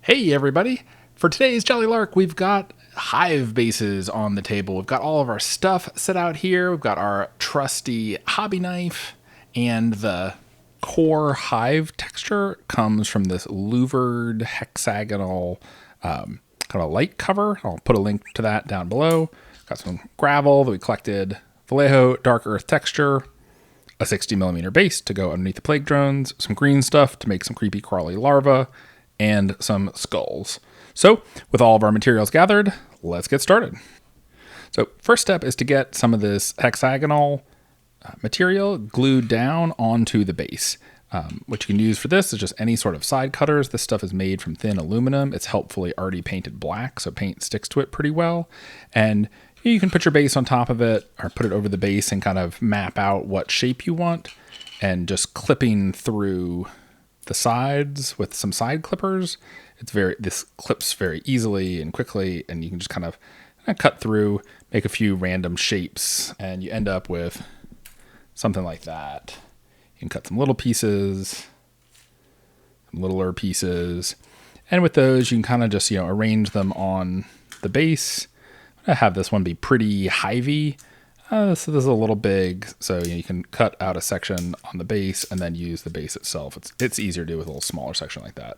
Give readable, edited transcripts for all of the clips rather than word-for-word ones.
Hey everybody! For today's Jolly Lark, we've got Hive bases on the table. We've got all of our stuff set out here. We've got our trusty hobby knife, and the core Hive texture comes from this louvered hexagonal kind of light cover. I'll put a link to that down below. Got some gravel that we collected, Vallejo dark earth texture, a 60mm base to go underneath the plague drones, some green stuff to make some creepy-crawly larva, and some skulls. So with all of our materials gathered, let's get started. So first step is to get some of this hexagonal material glued down onto the base. What you can use for this is just any sort of side cutters. This stuff is made from thin aluminum. It's helpfully already painted black, so paint sticks to it pretty well. And you can put your base on top of it or put it over the base and kind of map out what shape you want, and just clipping through the sides with some side clippers. This clips very easily and quickly, and you can just kind of cut through, make a few random shapes, and you end up with something like that. You can cut some little pieces, some littler pieces, and with those you can kind of just arrange them on the base. I have this one be pretty hivey. So this is a little big, so you can cut out a section on the base and then use the base itself. It's easier to do with a little smaller section like that.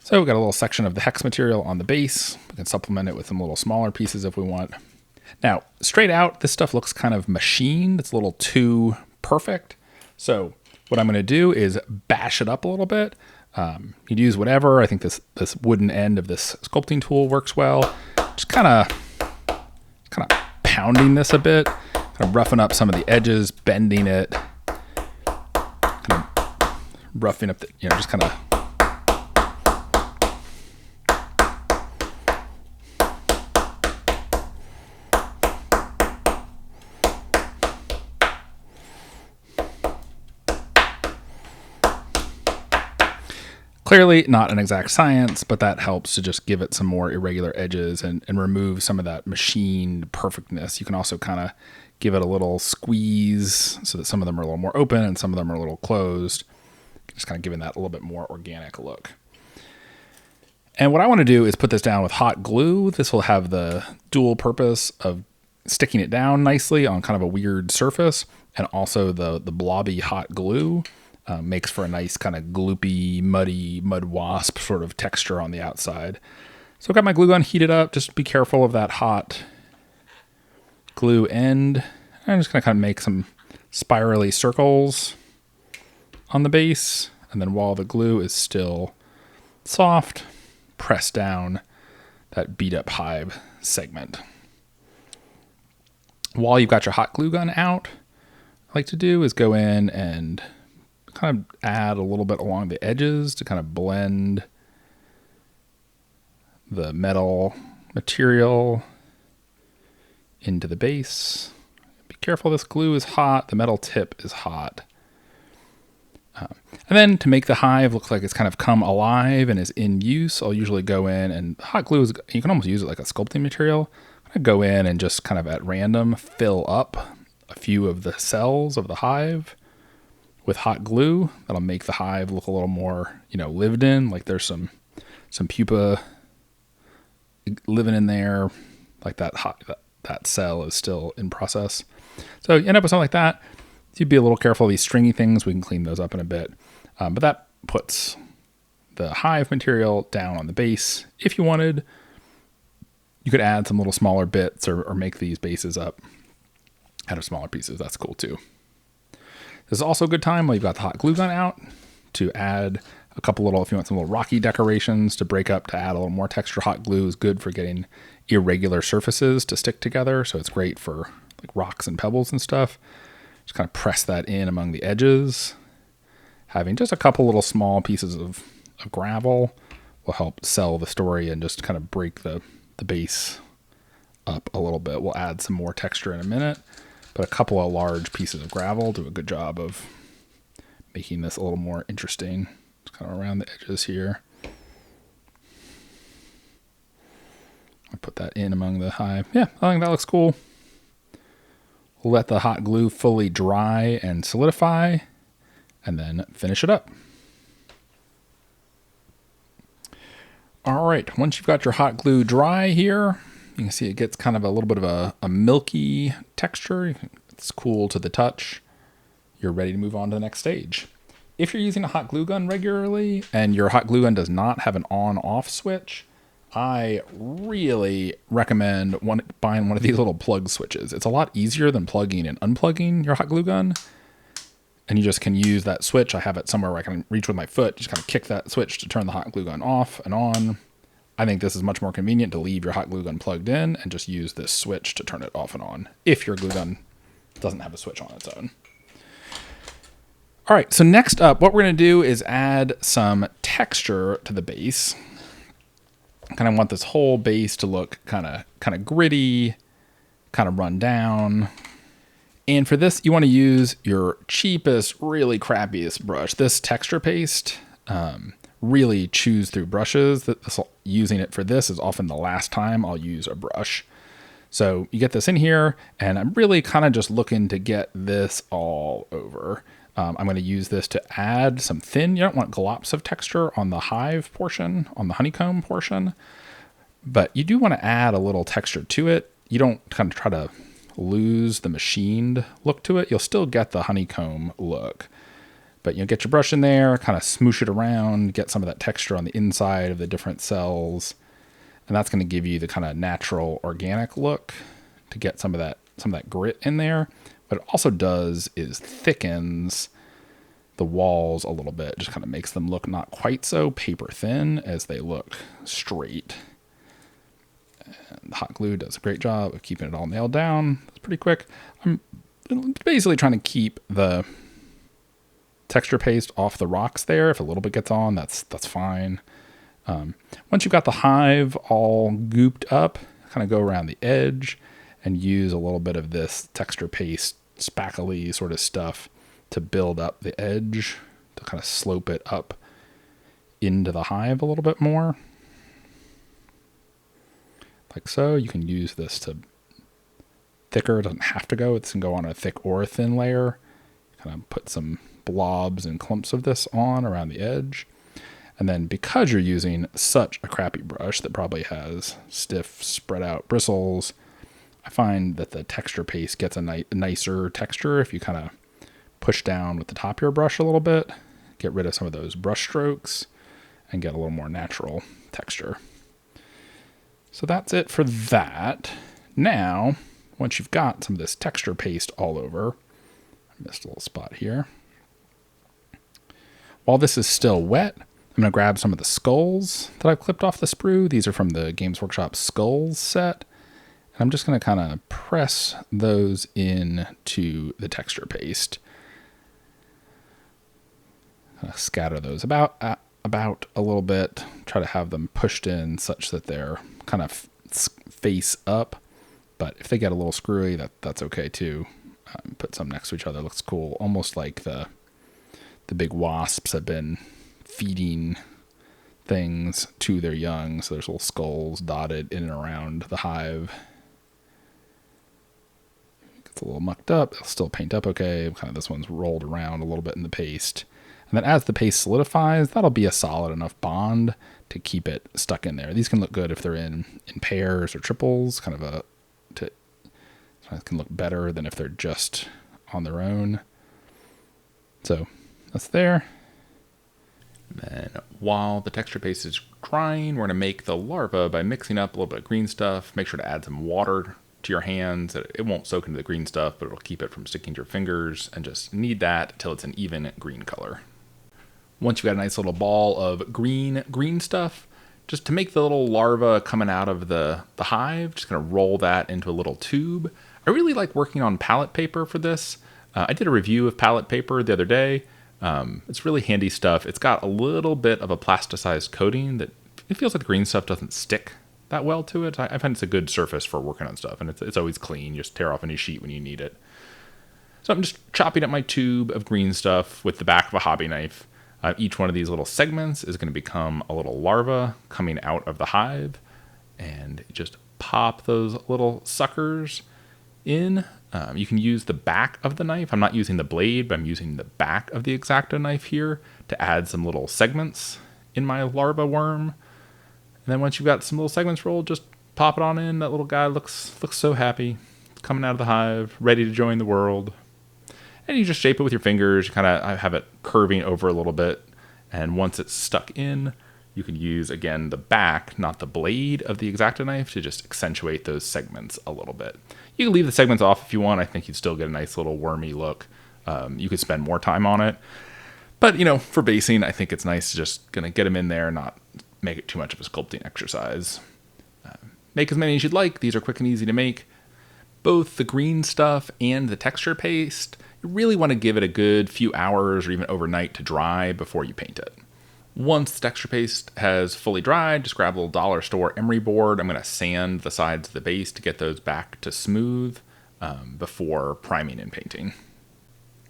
So we've got a little section of the hex material on the base. We can supplement it with some little smaller pieces if we want. Now, straight out, this stuff looks kind of machined. It's a little too perfect. So what I'm going to do is bash it up a little bit. You'd use whatever. I think this wooden end of this sculpting tool works well. Just kind of pounding this a bit, kind of roughing up some of the edges, bending it, kind of roughing up the, just kind of clearly not an exact science, but that helps to just give it some more irregular edges and remove some of that machined perfectness. You can also kind of give it a little squeeze so that some of them are a little more open and some of them are a little closed. Just kind of giving that a little bit more organic look. And what I want to do is put this down with hot glue. This will have the dual purpose of sticking it down nicely on kind of a weird surface, and also the blobby hot glue makes for a nice kind of gloopy, muddy, mud wasp sort of texture on the outside. So I've got my glue gun heated up. Just be careful of that hot glue end. I'm just going to kind of make some spirally circles on the base. And then while the glue is still soft, press down that beat up hive segment. While you've got your hot glue gun out, what I like to do is go in and kind of add a little bit along the edges to kind of blend the metal material into the base. Be careful, this glue is hot, the metal tip is hot. And then to make the hive look like it's kind of come alive and is in use, I'll usually go in, and hot glue is, you can almost use it like a sculpting material. I go in and just kind of at random fill up a few of the cells of the hive with hot glue. That'll make the hive look a little more, lived in, like there's some pupa living in there, like that cell is still in process. So you end up with something like that. You'd be a little careful of these stringy things. We can clean those up in a bit. But that puts the hive material down on the base. If you wanted, you could add some little smaller bits or make these bases up out of smaller pieces. That's cool too. This is also a good time while you've got the hot glue gun out to add a couple little, if you want some little rocky decorations to break up, to add a little more texture. Hot glue is good for getting irregular surfaces to stick together. So it's great for like rocks and pebbles and stuff. Just kind of press that in among the edges. Having just a couple little small pieces of gravel will help sell the story and just kind of break the base up a little bit. We'll add some more texture in a minute. But a couple of large pieces of gravel do a good job of making this a little more interesting. Just kind of around the edges here. I'll put that in among the hive. Yeah, I think that looks cool. We'll let the hot glue fully dry and solidify, and then finish it up. All right, once you've got your hot glue dry here, you can see it gets kind of a little bit of a milky texture. It's cool to the touch. You're ready to move on to the next stage. If you're using a hot glue gun regularly and your hot glue gun does not have an on-off switch, I really recommend buying one of these little plug switches. It's a lot easier than plugging and unplugging your hot glue gun. And you just can use that switch. I have it somewhere where I can reach with my foot, just kind of kick that switch to turn the hot glue gun off and on. I think this is much more convenient to leave your hot glue gun plugged in and just use this switch to turn it off and on if your glue gun doesn't have a switch on its own. All right, so next up, what we're going to do is add some texture to the base. I kind of want this whole base to look kind of gritty, kind of run down. And for this, you want to use your cheapest, really crappiest brush. This texture paste, really chews through brushes. Using it for this is often the last time I'll use a brush. So you get this in here, and I'm really kind of just looking to get this all over. I'm going to use this to add some thin, you don't want glops of texture on the hive portion, on the honeycomb portion, but you do want to add a little texture to it. You don't kind of try to lose the machined look to it. You'll still get the honeycomb look, but you get your brush in there, kind of smoosh it around, get some of that texture on the inside of the different cells. And that's going to give you the kind of natural organic look to get some of that grit in there. What it also does is thickens the walls a little bit, just kind of makes them look not quite so paper thin as they look straight. And the hot glue does a great job of keeping it all nailed down. It's pretty quick. I'm basically trying to keep the texture paste off the rocks there. If a little bit gets on, that's fine. Once you've got the hive all gooped up, kind of go around the edge and use a little bit of this texture paste, spackly sort of stuff to build up the edge, to kind of slope it up into the hive a little bit more. Like so. You can use this to thicker. It doesn't have to go. It can go on a thick or a thin layer. Kind of put some blobs and clumps of this on around the edge. And then because you're using such a crappy brush that probably has stiff, spread out bristles, I find that the texture paste gets a nicer texture if you kind of push down with the top of your brush a little bit, get rid of some of those brush strokes, and get a little more natural texture. So that's it for that. Now, once you've got some of this texture paste all over, I missed a little spot here. While this is still wet, I'm going to grab some of the skulls that I've clipped off the sprue. These are from the Games Workshop Skulls set. And I'm just going to kind of press those into the texture paste. Kind of scatter those about a little bit. Try to have them pushed in such that they're kind of face up. But if they get a little screwy, that's okay too. Put some next to each other. Looks cool. Almost like the big wasps have been feeding things to their young. So there's little skulls dotted in and around the hive. Gets a little mucked up. It'll still paint up okay. Kind of this one's rolled around a little bit in the paste. And then as the paste solidifies, that'll be a solid enough bond to keep it stuck in there. These can look good if they're in pairs or triples. Sometimes can look better than if they're just on their own. So that's there. Then while the texture paste is drying, we're going to make the larva by mixing up a little bit of green stuff. Make sure to add some water to your hands. It won't soak into the green stuff, but it'll keep it from sticking to your fingers, and just knead that until it's an even green color. Once you've got a nice little ball of green stuff, just to make the little larva coming out of the hive, just going to roll that into a little tube. I really like working on palette paper for this. I did a review of palette paper the other day. It's really handy stuff. It's got a little bit of a plasticized coating that it feels like the green stuff doesn't stick that well to it. I find it's a good surface for working on stuff, and it's always clean. You just tear off any sheet when you need it. So I'm just chopping up my tube of green stuff with the back of a hobby knife. Each one of these little segments is going to become a little larva coming out of the hive, and just pop those little suckers in. You can use the back of the knife. I'm not using the blade, but I'm using the back of the X-Acto knife here to add some little segments in my larva worm. And then once you've got some little segments rolled, just pop it on in. That little guy looks so happy. It's coming out of the hive, ready to join the world. And you just shape it with your fingers. You kind of have it curving over a little bit. And once it's stuck in, you can use, again, the back, not the blade of the X-Acto knife, to just accentuate those segments a little bit. You can leave the segments off if you want. I think you'd still get a nice little wormy look. You could spend more time on it. But, for basing, I think it's nice to just kind of get them in there and not make it too much of a sculpting exercise. Make as many as you'd like. These are quick and easy to make. Both the green stuff and the texture paste, you really want to give it a good few hours or even overnight to dry before you paint it. Once the texture paste has fully dried, just grab a little dollar store emery board. I'm going to sand the sides of the base to get those back to smooth before priming and painting.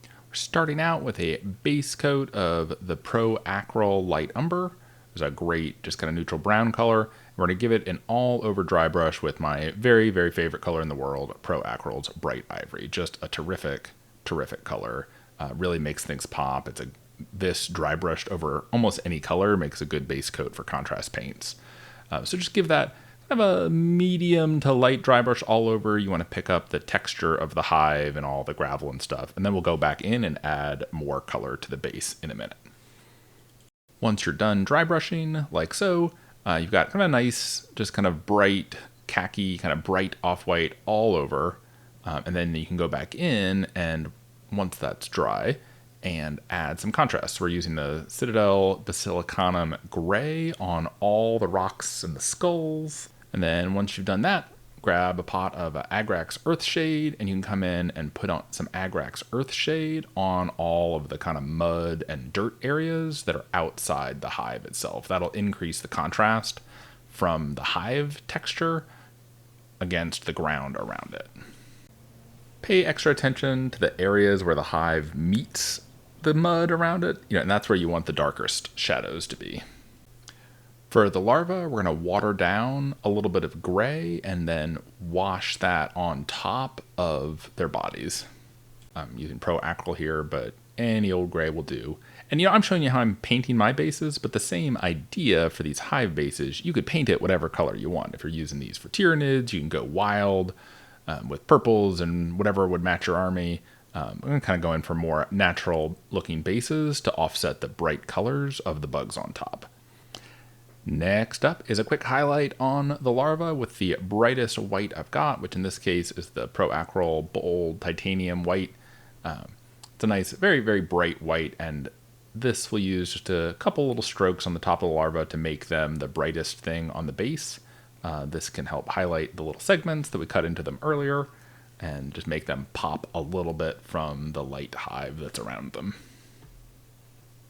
We're starting out with a base coat of the Pro Acryl Light Umber. It's a great, just kind of neutral brown color. We're going to give it an all-over dry brush with my very, very favorite color in the world, Pro Acryl's Bright Ivory. Just a terrific, terrific color. Really makes things pop. This dry brushed over almost any color makes a good base coat for contrast paints. So just give that kind of a medium to light dry brush all over. You want to pick up the texture of the hive and all the gravel and stuff. And then we'll go back in and add more color to the base in a minute. Once you're done dry brushing, like so, you've got kind of a nice, just kind of bright khaki, kind of bright off-white all over. And then you can go back in and once that's dry, and add some contrast. So we're using the Citadel Basilicanum Gray on all the rocks and the skulls. And then once you've done that, grab a pot of Agrax Earthshade, and you can come in and put on some Agrax Earthshade on all of the kind of mud and dirt areas that are outside the hive itself. That'll increase the contrast from the hive texture against the ground around it. Pay extra attention to the areas where the hive meets the mud around it, and that's where you want the darkest shadows to be. For the larva, we're going to water down a little bit of gray and then wash that on top of their bodies. I'm using Pro Acryl here, but any old gray will do. And I'm showing you how I'm painting my bases, but the same idea for these hive bases, you could paint it whatever color you want. If you're using these for Tyranids, you can go wild with purples and whatever would match your army. I'm going to kind of go in for more natural looking bases to offset the bright colors of the bugs on top. Next up is a quick highlight on the larva with the brightest white I've got, which in this case is the Pro Acryl Bold Titanium White. It's a nice, very, very bright white, and this will use just a couple little strokes on the top of the larva to make them the brightest thing on the base. This can help highlight the little segments that we cut into them earlier, and just make them pop a little bit from the light hive that's around them.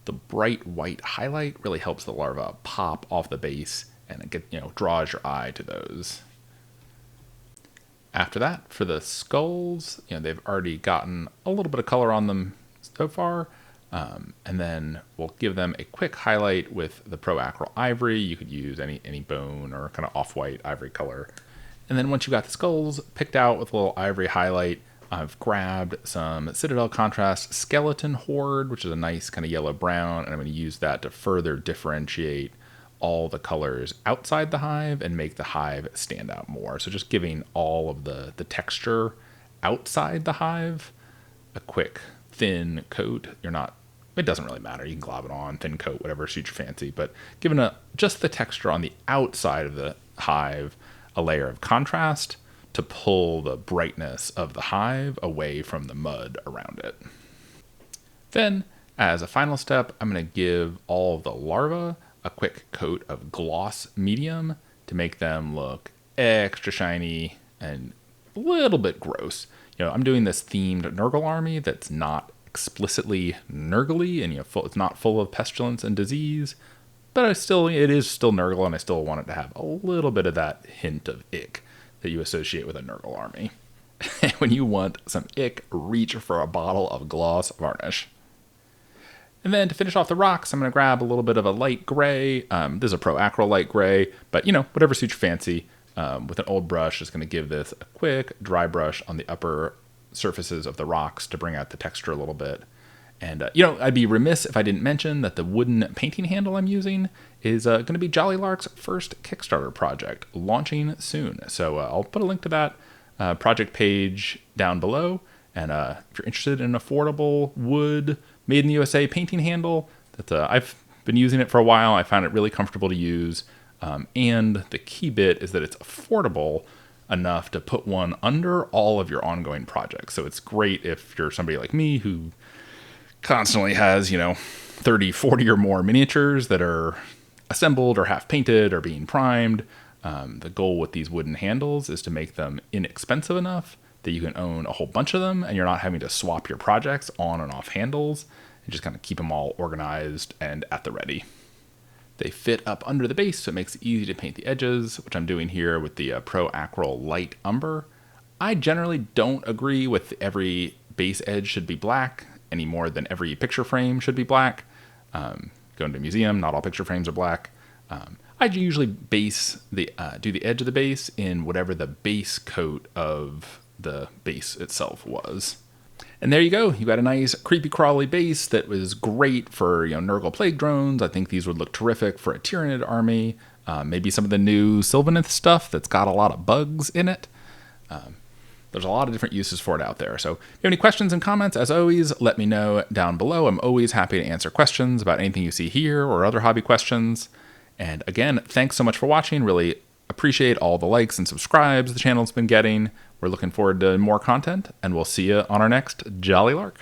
The bright white highlight really helps the larva pop off the base and it draws your eye to those. After that, for the skulls, they've already gotten a little bit of color on them so far, and then we'll give them a quick highlight with the Pro Acryl Ivory. You could use any bone or kind of off-white ivory color. And then once you've got the skulls picked out with a little ivory highlight, I've grabbed some Citadel Contrast Skeleton Horde, which is a nice kind of yellow-brown, and I'm going to use that to further differentiate all the colors outside the hive and make the hive stand out more. So just giving all of the texture outside the hive a quick thin coat. It doesn't really matter. You can glob it on, thin coat, whatever suits your fancy, but giving just the texture on the outside of the hive a layer of contrast to pull the brightness of the hive away from the mud around it. Then, as a final step, I'm going to give all of the larvae a quick coat of gloss medium to make them look extra shiny and a little bit gross. I'm doing this themed Nurgle army that's not explicitly Nurgle-y, and it's not full of pestilence and disease, but it is still Nurgle, and I still want it to have a little bit of that hint of ick that you associate with a Nurgle army. When you want some ick, reach for a bottle of gloss varnish. And then to finish off the rocks, I'm going to grab a little bit of a light gray. This is a Pro Acryl light gray, but whatever suits your fancy. With an old brush, just going to give this a quick dry brush on the upper surfaces of the rocks to bring out the texture a little bit. And, I'd be remiss if I didn't mention that the wooden painting handle I'm using is going to be Jolly Lark's first Kickstarter project, launching soon. So I'll put a link to that project page down below. And if you're interested in an affordable wood, made in the USA painting handle, I've been using it for a while. I found it really comfortable to use. And the key bit is that it's affordable enough to put one under all of your ongoing projects. So it's great if you're somebody like me who constantly has, 30, 40 or more miniatures that are assembled or half painted or being primed. The goal with these wooden handles is to make them inexpensive enough that you can own a whole bunch of them and you're not having to swap your projects on and off handles and just kind of keep them all organized and at the ready. They fit up under the base, so it makes it easy to paint the edges, which I'm doing here with the Pro Acryl Light Umber. I generally don't agree with every base edge should be black any more than every picture frame should be black. Going to a museum, not all picture frames are black. I usually do the edge of the base in whatever the base coat of the base itself was. And there you go. You got a nice creepy-crawly base that was great for Nurgle plague drones. I think these would look terrific for a Tyranid army. Maybe some of the new Sylvaneth stuff that's got a lot of bugs in it. There's a lot of different uses for it out there. So if you have any questions and comments, as always, let me know down below. I'm always happy to answer questions about anything you see here or other hobby questions. And again, thanks so much for watching. Really appreciate all the likes and subscribes the channel's been getting. We're looking forward to more content, and we'll see you on our next Jolly Lark.